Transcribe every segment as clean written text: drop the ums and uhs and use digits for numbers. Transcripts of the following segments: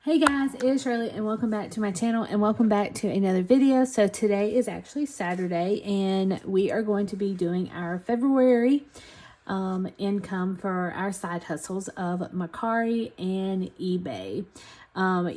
Hey guys, it's Shirley and welcome back to my channel and welcome back to another video. So today is actually Saturday and we are going to be doing our February income for our side hustles of Mercari and eBay.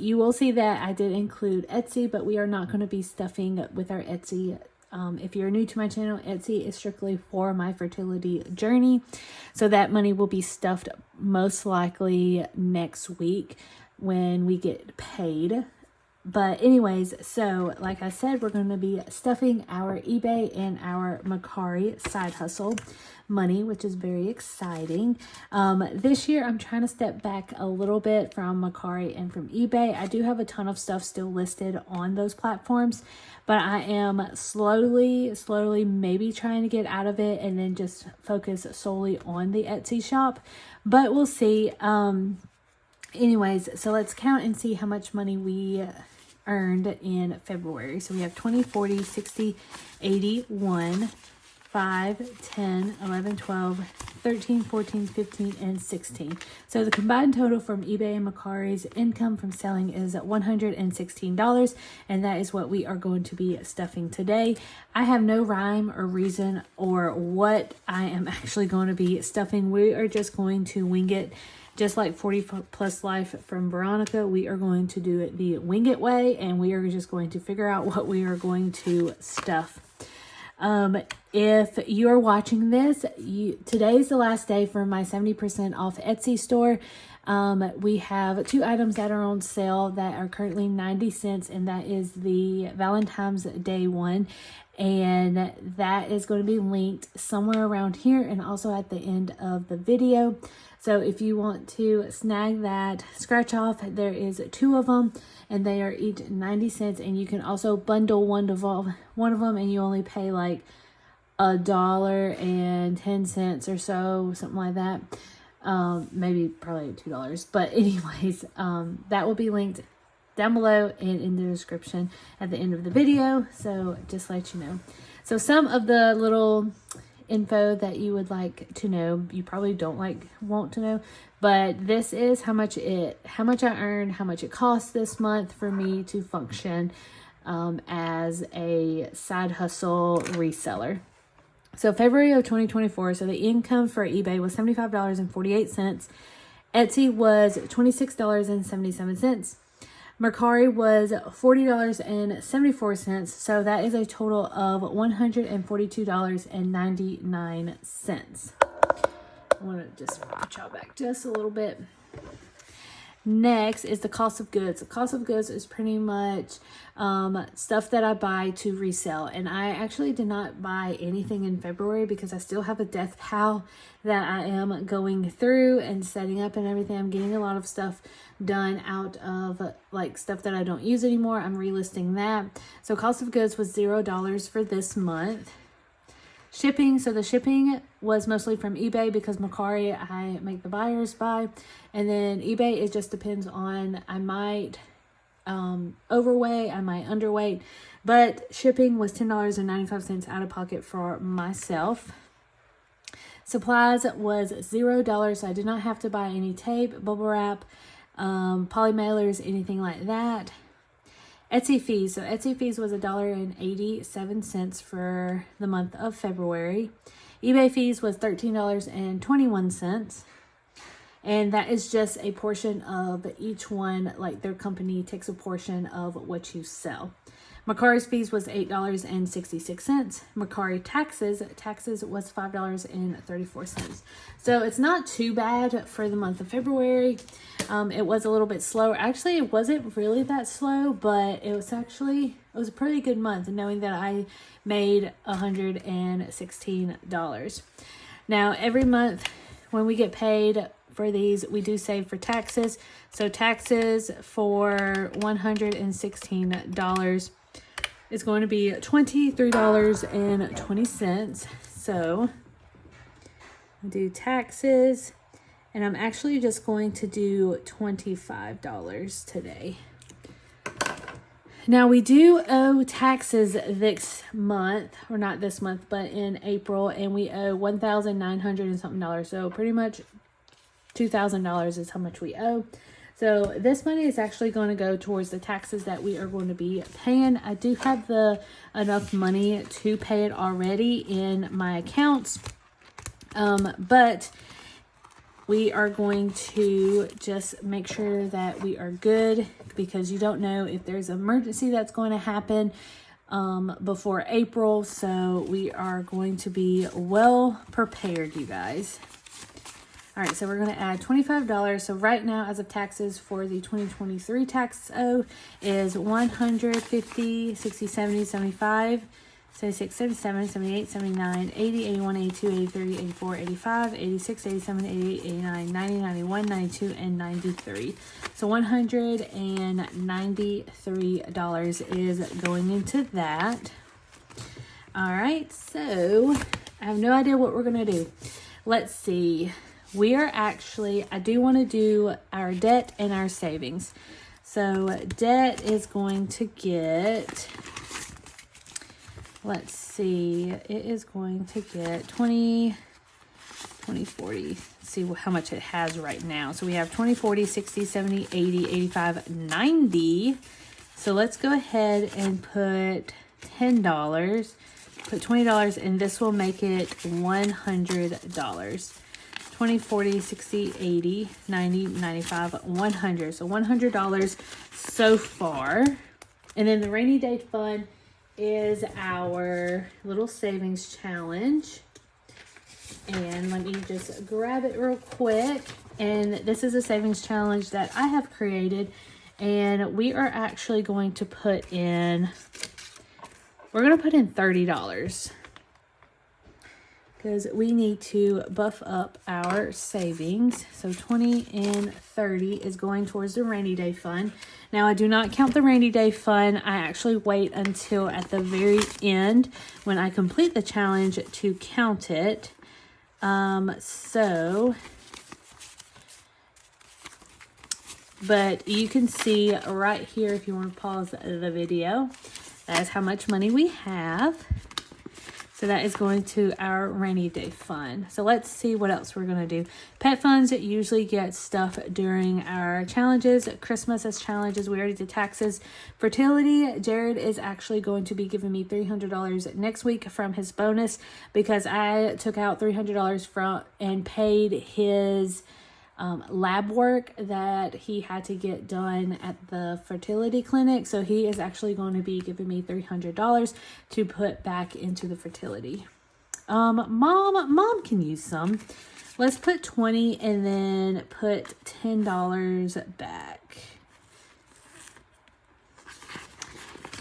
You will see that I did include Etsy, but we are not going to be stuffing with our Etsy. If you're new to my channel, Etsy is strictly for my fertility journey. So that money will be stuffed most likely next week when we get paid. But anyways, so like I said, we're going to be stuffing our eBay and our Mercari side hustle money, which is very exciting. This year I'm trying to step back a little bit from Mercari and from eBay. I do have a ton of stuff still listed on those platforms, but I am slowly maybe trying to get out of it and then just focus solely on the Etsy shop, but we'll see. Anyways, so let's count and see how much money we earned in February. So we have 20, 40, 60, 81, 5, 10, 11, 12, 13, 14, 15, and 16. So the combined total from eBay and Mercari's income from selling is $116, and that is what we are going to be stuffing today. I have no rhyme or reason or what I am actually going to be stuffing. We are just going to wing it. Just like 40 Plus Life from Veronica, we are going to do it the wing it way, and we are just going to figure out what we are going to stuff. If you are watching this, today is the last day for my 70% off Etsy store. We have two items that are on sale that are currently 90 cents, and that is the Valentine's Day one. And that is going to be linked somewhere around here and also at the end of the video. So if you want to snag that scratch off, there is two of them and they are each 90 cents. And you can also bundle one of them and you only pay like $1.10 or so, something like that. Maybe probably $2. But anyways, that will be linked down below and in the description at the end of the video. So just let you know. So some of the little info that you would like to know, you probably don't want to know, but this is how much I earned, how much it costs this month for me to function as a side hustle reseller. So February of 2024, so the income for eBay was $75.48. Etsy was $26.77. Mercari was $40.74, so that is a total of $142.99. I want to just put y'all back just a little bit. Next is the cost of goods. The cost of goods is pretty much stuff that I buy to resell. And I actually did not buy anything in February because I still have a death pal that I am going through and setting up and everything. I'm getting a lot of stuff done out of like stuff that I don't use anymore. I'm relisting that. So cost of goods was $0 for this month. Shipping, so the shipping was mostly from eBay because Mercari I make the buyers buy, and then eBay it just depends on, I might overweight, I might underweight, but shipping was $10.95 out of pocket for myself. Supplies was $0, so I did not have to buy any tape, bubble wrap, poly mailers, anything like that. Etsy fees. So Etsy fees was $1.87 for the month of February. eBay fees was $13.21. And that is just a portion of each one, like their company takes a portion of what you sell. Mercari's fees was $8.66. Mercari taxes was $5.34. So it's not too bad for the month of February. It was a little bit slower. Actually, it wasn't really that slow, but it was a pretty good month, knowing that I made $116. Now, every month when we get paid for these, we do save for taxes. So taxes for $116 is going to be $23.20. So I do taxes, and I'm actually just going to do $25 today. Now we do owe taxes this month, or not this month, but in April, and we owe $1,900 and something. So pretty much $2,000 is how much we owe. So this money is actually going to go towards the taxes that we are going to be paying. I do have enough money to pay it already in my accounts. But we are going to just make sure that we are good, because you don't know if there's an emergency that's going to happen before April. So we are going to be well prepared, you guys. All right, so we're going to add $25. So right now, as of taxes for the 2023 tax owe is 150, 60, 70, 75, 76, 77, 78, 79, 80, 81, 82, 83, 84, 85, 86, 87, 88, 89, 90, 91, 92, and 93. So $193 is going into that. All right, so I have no idea what we're going to do. Let's see. We are actually, I do want to do our debt and our savings. So debt is going to get, let's see, it is going to get 20, 40. Let's see how much it has right now. So we have 20, 40, 60, 70, 80, 85, 90. So let's go ahead and put $10, put $20, and this will make it $100. 20, 40, 60, 80, 90, 95, 100. So $100 so far. And then the rainy day fund is our little savings challenge. And let me just grab it real quick. And this is a savings challenge that I have created. And we are actually going to put in, we're going to put in $30. Because we need to buff up our savings. So 20 and 30 is going towards the rainy day fund. Now, I do not count the rainy day fund. I actually wait until at the very end when I complete the challenge to count it. But you can see right here, if you want to pause the video, that is how much money we have. So that is going to our rainy day fund. So let's see what else we're going to do. Pet funds usually get stuff during our challenges. Christmas as challenges. We already did taxes. Fertility, Jared is actually going to be giving me $300 next week from his bonus, because I took out $300 from and paid his lab work that he had to get done at the fertility clinic. So he is actually going to be giving me $300 to put back into the fertility. Mom can use some. Let's put 20 and then put $10 back.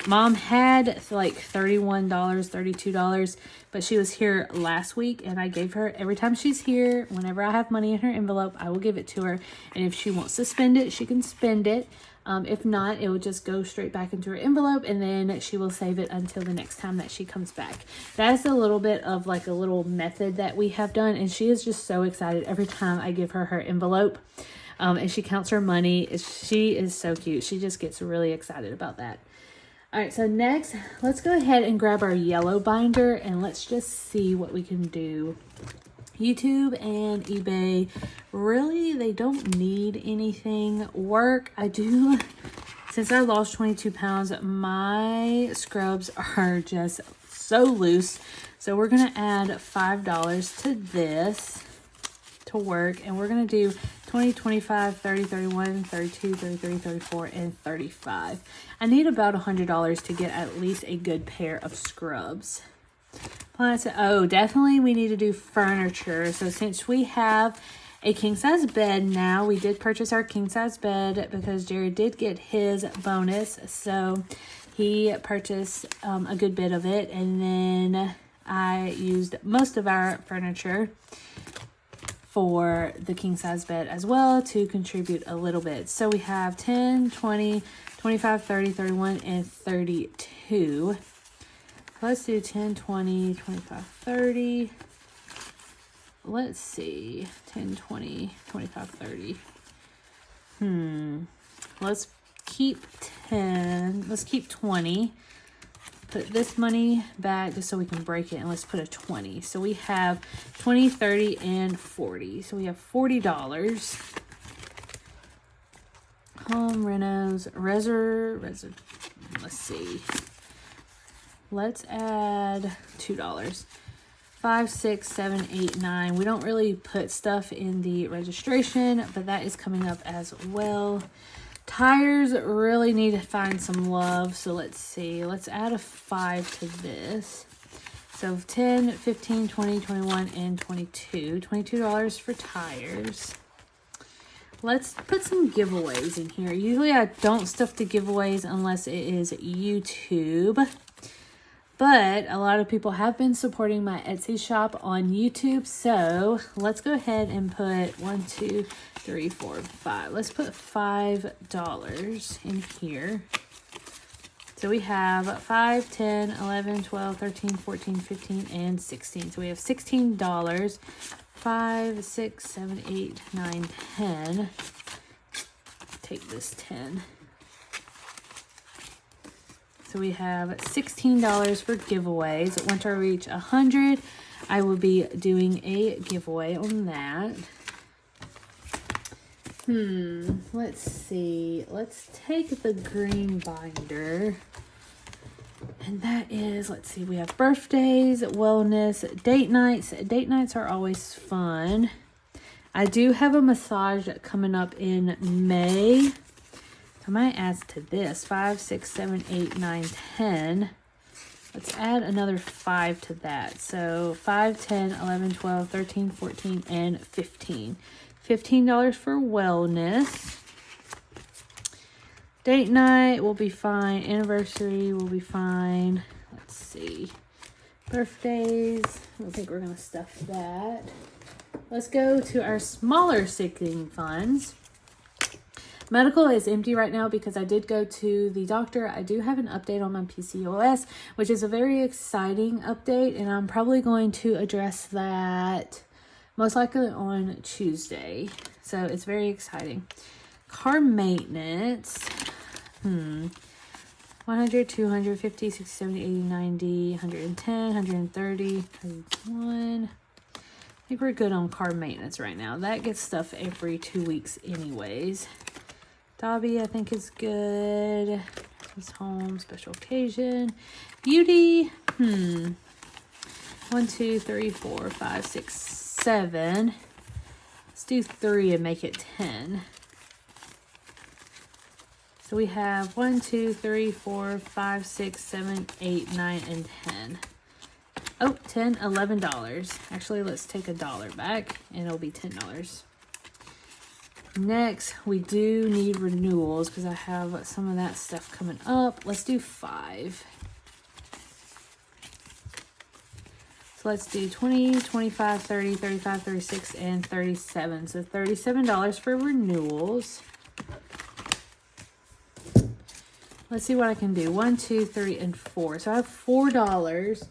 Mom had like $31, $32, but she was here last week, and I gave her, every time she's here, whenever I have money in her envelope, I will give it to her. And if she wants to spend it, she can spend it. If not, it will just go straight back into her envelope, and then she will save it until the next time that she comes back. That is a little bit of like a little method that we have done, and she is just so excited every time I give her envelope. And she counts her money. She is so cute. She just gets really excited about that. All right, so next, let's go ahead and grab our yellow binder, and let's just see what we can do. YouTube and eBay, really, they don't need anything. Work, I do. Since I lost 22 pounds, my scrubs are just so loose. So we're going to add $5 to this to work, and we're going to do 20, 25, 30, 31, 32, 33, 34, and 35. I need about $100 to get at least a good pair of scrubs. Plus, oh, definitely we need to do furniture. So since we have a king-size bed now, we did purchase our king-size bed because Jared did get his bonus. So he purchased a good bit of it, and then I used most of our furniture for the king size bed as well to contribute a little bit. So we have 10, 20, 25, 30, 31, and 32. Let's do 10, 20, 25, 30. Let's see. 10, 20, 25, 30. Let's keep 10. Let's keep 20. Put this money back just so we can break it, and let's put a 20. So we have 20, 30, and 40. So we have $40. Home renos, let's see. Let's add $2. 5, 6, 7, 8, 9. We don't really put stuff in the registration, but that is coming up as well. Tires really need to find some love. So let's see. Let's add a 5 to this. So 10, 15, 20, 21, and 22. $22 for tires. Let's put some giveaways in here. Usually I don't stuff the giveaways unless it is YouTube. But a lot of people have been supporting my Etsy shop on YouTube. So let's go ahead and put 1, 2, 3, 4, 5. Let's put $5 in here. So we have 5, 10, 11, 12, 13, 14, 15, and 16. So we have $16. 5, 6, 7, 8, 9, 10. Take this 10. So we have $16 for giveaways. Once I reach 100, I will be doing a giveaway on that. Let's see. Let's take the green binder. And that is, let's see, we have birthdays, wellness, date nights. Date nights are always fun. I do have a massage coming up in May. I might add to this 5, 6, 7, 8, 9, 10. Let's add another 5 to that. So 5, 10, 11, 12, 13, 14, and 15. $15 for wellness. Date night will be fine. Anniversary will be fine. Let's see. Birthdays. I don't think we're going to stuff that. Let's go to our smaller sinking funds. Medical is empty right now because I did go to the doctor. I do have an update on my PCOS, which is a very exciting update, and I'm probably going to address that most likely on Tuesday. So it's very exciting. Car maintenance. 100, 200, 50, 60, 70, 80, 90, 110, 130, 101. I think we're good on car maintenance right now. That gets stuff every 2 weeks anyways. Dobby, I think, is good. This home, special occasion. Beauty. 1, 2, 3, 4, 5, 6, 7. Let's do 3 and make it 10. So we have 1, 2, 3, 4, 5, 6, 7, 8, 9, and 10. Oh, $10, $11. Actually, let's take $1 back and it'll be $10. Next, we do need renewals because I have some of that stuff coming up. Let's do 5. So let's do 20, 25, 30, 35, 36, and 37. So $37 for renewals. Let's see what I can do. 1, 2, 3, and 4. So I have $4.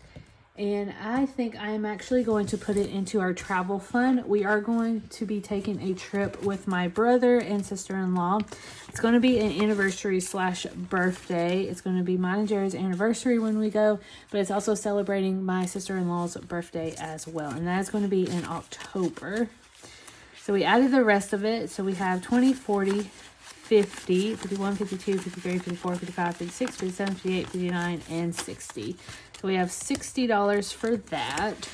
And I think I am actually going to put it into our travel fund. We are going to be taking a trip with my brother and sister-in-law. It's going to be an anniversary / birthday. It's going to be mine and Jared's anniversary when we go, but it's also celebrating my sister-in-law's birthday as well. And that's going to be in October. So we added the rest of it. So we have 20, 40, 50, 51, 52, 53, 54, 55, 56, 57, 58, 59, and 60. So we have $60 for that.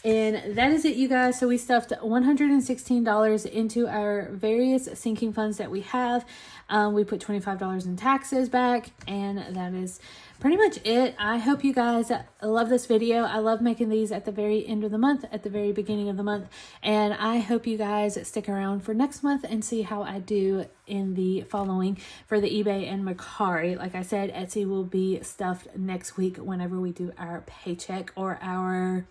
And that is it, you guys. So we stuffed $116 into our various sinking funds that we have. We put $25 in taxes back, and that is pretty much it. I hope you guys love this video. I love making these at the very end of the month, at the very beginning of the month. And I hope you guys stick around for next month and see how I do in the following for the eBay and Mercari. Like I said, Etsy will be stuffed next week whenever we do our paycheck or our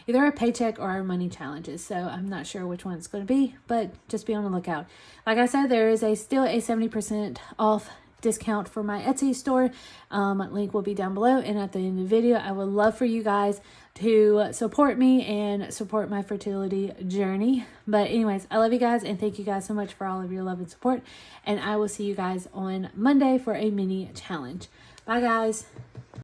either our paycheck or our money challenges. So I'm not sure which one it's going to be, but just be on the lookout. Like I said, there is still a 70% off discount for my Etsy store. Link will be down below, and at the end of the video, I would love for you guys to support me and support my fertility journey. But anyways, I love you guys, and thank you guys so much for all of your love and support, and I will see you guys on Monday for a mini challenge. Bye guys.